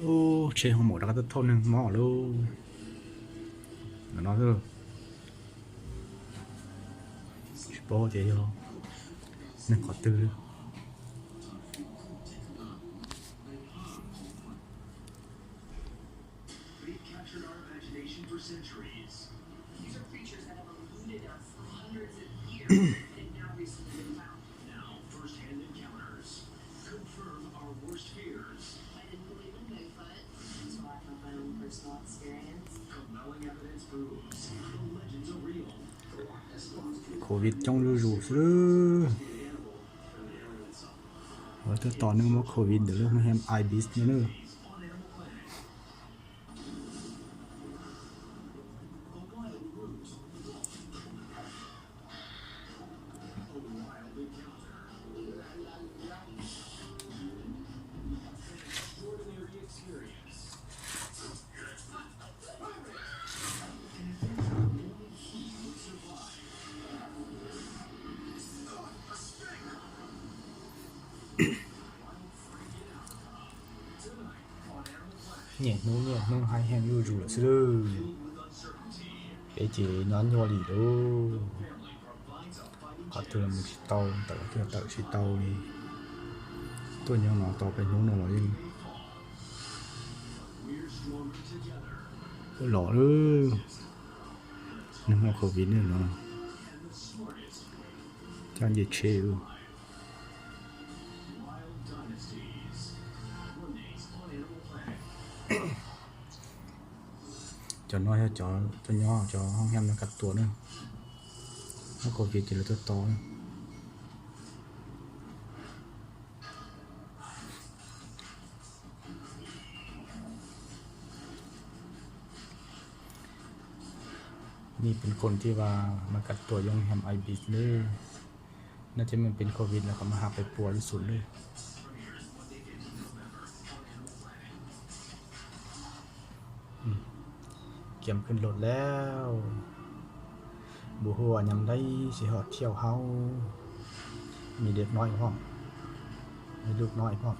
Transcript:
ô chế không một đã có thôn nè mỏ luôn nó thôi bố chế vô nên có tư Covid trong lưu rủ sư rồi tôi tỏ nữa mà Covid được luôn mà em IBIS nữa nhẹ nung hai em lưu rủ sư để chỉ nhón nhô lì đâu có thường một chiếc tàu tạo chiếc tàu đi tôi nhớ nó tàu phải nhúng nó đi cái lọ nữa nhưng mà Covid nữa nó chẳng gì chịu cho nó cho nhỏ cho không em nó cắt tuổi nữa nó Covid chỉ là tôi toนี่เป็นคนที่ว่ามากัดตัวยงแฮมไอบิสเลยน่าจะมันเป็นโควิดแล้วก็มาหาไปปัวที่สุดเลยเกี่ยมขึ้นรถแล้วบุหัวยำได้สิหอดเที่ยวเฮามีเด็กน้อยพร้อมมีลูกน้อยพร้อม